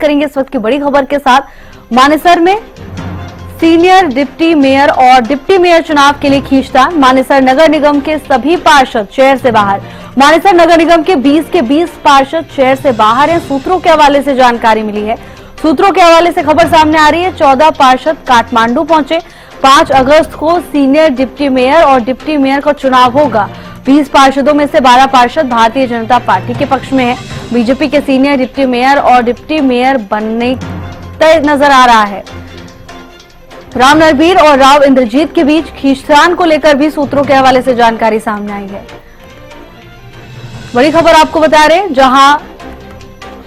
करेंगे इस वक्त की बड़ी खबर के साथ। मानेसर में सीनियर डिप्टी मेयर और डिप्टी मेयर चुनाव के लिए खींचतान। मानेसर नगर निगम के सभी पार्षद शहर से बाहर। मानेसर नगर निगम के 20 के 20 पार्षद शहर से बाहर हैं। सूत्रों के हवाले से जानकारी मिली है। सूत्रों के हवाले से खबर सामने आ रही है। 14 पार्षद काठमांडू पहुंचे। 5 अगस्त को सीनियर डिप्टी मेयर और डिप्टी मेयर का चुनाव होगा। 20 पार्षदों में से 12 पार्षद भारतीय जनता पार्टी के पक्ष में है। बीजेपी के सीनियर डिप्टी मेयर और डिप्टी मेयर बनने तय नजर आ रहा है। राव नरबीर और राव इंद्रजीत के बीच खींचतान को लेकर भी सूत्रों के हवाले से जानकारी सामने आई है। बड़ी खबर आपको बता रहे, जहां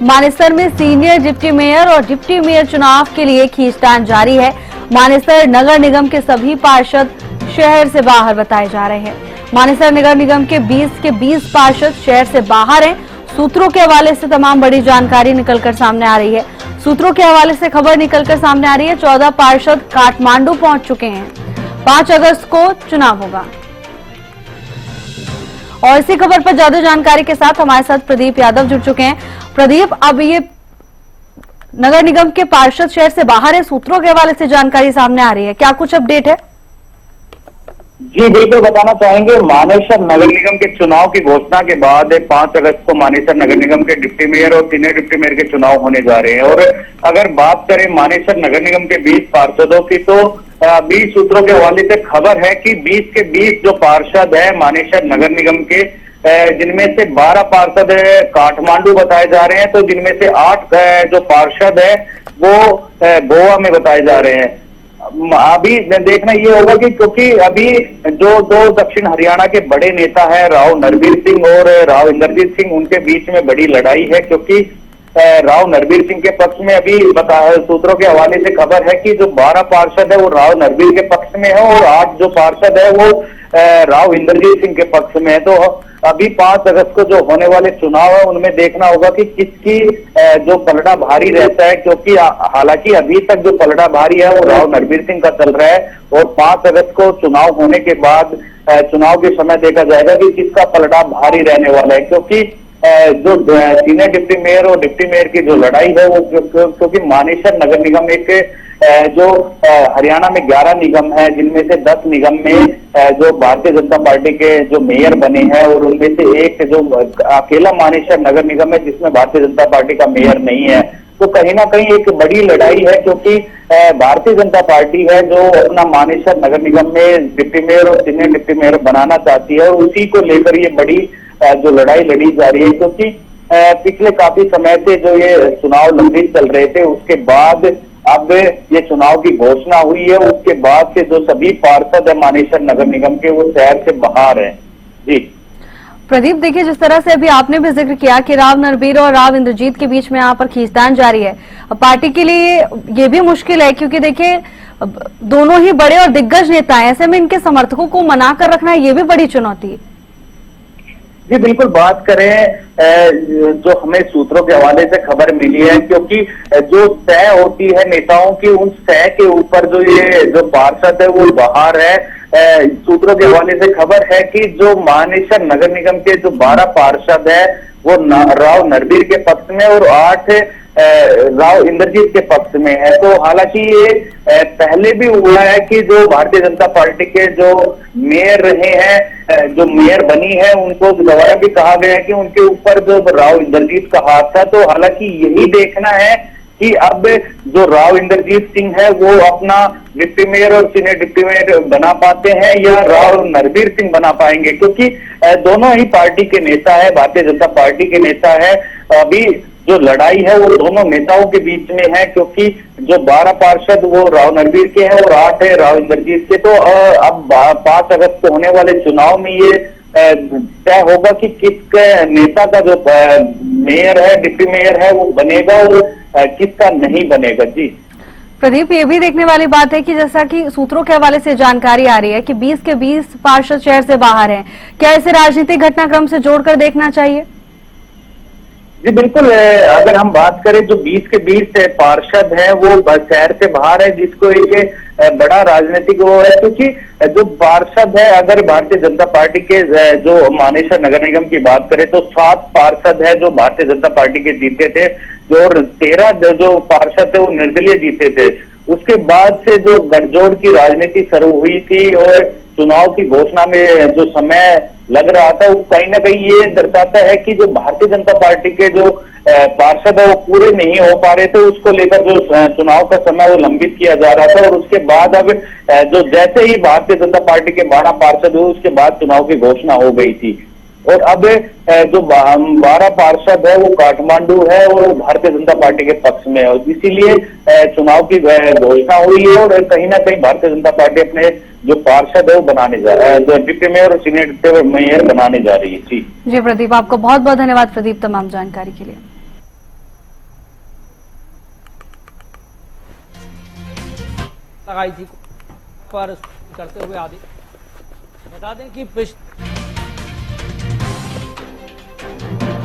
मानेसर में सीनियर डिप्टी मेयर और डिप्टी मेयर चुनाव के लिए खींचतान जारी है। मानेसर नगर निगम के सभी पार्षद शहर से बाहर बताए जा रहे हैं। मानेसर नगर निगम के 20 के 20 पार्षद शहर से बाहर हैं। सूत्रों के हवाले से तमाम बड़ी जानकारी निकलकर सामने आ रही है। सूत्रों के हवाले से खबर निकलकर सामने आ रही है। 14 पार्षद काठमांडू पहुंच चुके हैं। 5 अगस्त को चुनाव होगा। और इसी खबर पर ज्यादा जानकारी के साथ हमारे साथ प्रदीप यादव जुड़ चुके हैं। प्रदीप, अब ये नगर निगम के पार्षद शहर से बाहर है, सूत्रों के हवाले से जानकारी सामने आ रही है, क्या कुछ अपडेट है? जी बिल्कुल बताना चाहेंगे। मानेसर नगर निगम के चुनाव की घोषणा के बाद 5 अगस्त को मानेसर नगर निगम के डिप्टी मेयर और सीनियर डिप्टी मेयर के चुनाव होने जा रहे हैं। और अगर बात करें मानेसर नगर निगम के 20 पार्षदों की, तो 20 सूत्रों के हवाले से खबर है कि 20 के 20 जो पार्षद है मानेसर नगर निगम के, जिनमें से 12 पार्षद काठमांडू बताए जा रहे हैं, तो जिनमें से 8 जो पार्षद है वो गोवा में बताए जा रहे हैं। अभी देखना ये होगा कि क्योंकि अभी जो 2 दक्षिण हरियाणा के बड़े नेता है राव नरबीर सिंह और राव इंद्रजीत सिंह, उनके बीच में बड़ी लड़ाई है। क्योंकि राव नरबीर सिंह के पक्ष में अभी सूत्रों के हवाले से खबर है कि जो 12 पार्षद है वो राव नरबीर के पक्ष में है और 8 जो पार्षद है वो राव इंद्रजीत सिंह के पक्ष में है। तो अभी 5 अगस्त को जो होने वाले चुनाव है उनमें देखना होगा कि किसकी जो पलड़ा भारी रहता है। क्योंकि हालांकि अभी तक जो पलड़ा भारी है वो राव नरबीर सिंह का चल रहा है और 5 अगस्त को चुनाव होने के बाद चुनाव के समय देखा जाएगा कि किसका पलड़ा भारी रहने वाला है। क्योंकि जो सीनियर डिप्टी मेयर और डिप्टी मेयर की जो लड़ाई है वो क्योंकि मानेसर नगर निगम एक जो हरियाणा में 11 निगम है, जिनमें से 10 निगम में जो भारतीय जनता पार्टी के जो मेयर बने हैं और उनमें से एक जो अकेला मानेसर नगर निगम है जिसमें भारतीय जनता पार्टी का मेयर नहीं है। तो कहीं ना कहीं एक बड़ी लड़ाई है। क्योंकि भारतीय जनता पार्टी है जो अपना मानेसर नगर निगम में डिप्टी मेयर और सीनियर डिप्टी मेयर बनाना चाहती है और उसी को लेकर ये बड़ी जो लड़ाई लड़ी जा रही है। क्योंकि पिछले काफी समय से जो ये चुनाव लंबित चल रहे थे, उसके बाद अब ये चुनाव की घोषणा हुई है। उसके बाद से जो सभी पार्षद है मानेसर नगर निगम के वो शहर से बाहर हैं। जी प्रदीप, देखिए जिस तरह से अभी आपने भी जिक्र किया कि राव नरबीर और राव इंद्रजीत के बीच में यहाँ पर खींचतान जारी है, पार्टी के लिए ये भी मुश्किल है। क्योंकि देखिए दोनों ही बड़े और दिग्गज नेता हैं, ऐसे में इनके समर्थकों को मना कर रखना ये भी बड़ी चुनौती है। जी बिल्कुल, बात करें जो हमें सूत्रों के हवाले से खबर मिली है, क्योंकि जो तय होती है नेताओं की, उन तय के ऊपर जो ये जो पार्षद है वो बाहर है। सूत्रों के हवाले से खबर है कि जो मानेसर नगर निगम के जो 12 पार्षद है वो राव नरबीर के पक्ष में और 8 राव इंद्रजीत के पक्ष में है। तो हालांकि ये पहले भी हुआ है कि जो भारतीय जनता पार्टी के जो मेयर रहे हैं, जो मेयर बनी है, उनको दोबारा भी कहा गया है कि उनके ऊपर जो राव इंद्रजीत का हाथ था। तो हालांकि यही देखना है कि अब जो राव इंद्रजीत सिंह है वो अपना डिप्टी मेयर और सीनियर डिप्टी मेयर बना पाते हैं या राव नरबीर सिंह बना पाएंगे। क्योंकि दोनों ही पार्टी के नेता है, भारतीय जनता पार्टी के नेता है। अभी जो लड़ाई है वो दोनों नेताओं के बीच में है। क्योंकि जो 12 पार्षद वो राव नरबीर के हैं और 8 है राव इंद्रजीत के। तो अब 5 अगस्त को होने वाले चुनाव में ये तय होगा कि किस नेता का जो मेयर है, डिप्टी मेयर है, वो बनेगा और किसका नहीं बनेगा। जी प्रदीप, ये भी देखने वाली बात है कि जैसा कि सूत्रों के हवाले से जानकारी आ रही है कि 20 के 20 पार्षद शहर से बाहर हैं, क्या इसे राजनीतिक घटनाक्रम से जोड़कर देखना चाहिए? जी बिल्कुल अगर हम बात करें जो 20 के 20 पार्षद हैं वो शहर से बाहर है, जिसको एक बड़ा राजनीतिक वो है, क्योंकि जो पार्षद है, अगर भारतीय जनता पार्टी के जो मानेसर नगर निगम की बात करें तो 7 पार्षद है जो भारतीय जनता पार्टी के जीते थे, जो 13 जो पार्षद थे वो निर्दलीय जीते थे। उसके बाद से जो गठजोड़ की राजनीति शुरू हुई थी और चुनाव की घोषणा में जो समय लग रहा था, वो कहीं ना कहीं ये दर्शाता है कि जो भारतीय जनता पार्टी के जो पार्षद है वो पूरे नहीं हो पा रहे थे। उसको लेकर जो चुनाव का समय वो लंबित किया जा रहा था और उसके बाद अब जो जैसे ही भारतीय जनता पार्टी के 12 पार्षद हुए उसके बाद चुनाव की घोषणा हो गई थी। और अब जो 12 पार्षद है वो काठमांडू है और वो भारतीय जनता पार्टी के पक्ष में है, और इसीलिए चुनाव की घोषणा हुई है और कहीं ना कहीं भारतीय जनता पार्टी अपने जो पार्षद है वो बनाने जा रहा है, जो डिप्टी मेयर और सीनियर डिप्टी मेयर बनाने जा रही है। जी प्रदीप, आपको बहुत बहुत धन्यवाद प्रदीप तमाम जानकारी के लिए। लगाई थी पर करते हुए आदि बता दें कि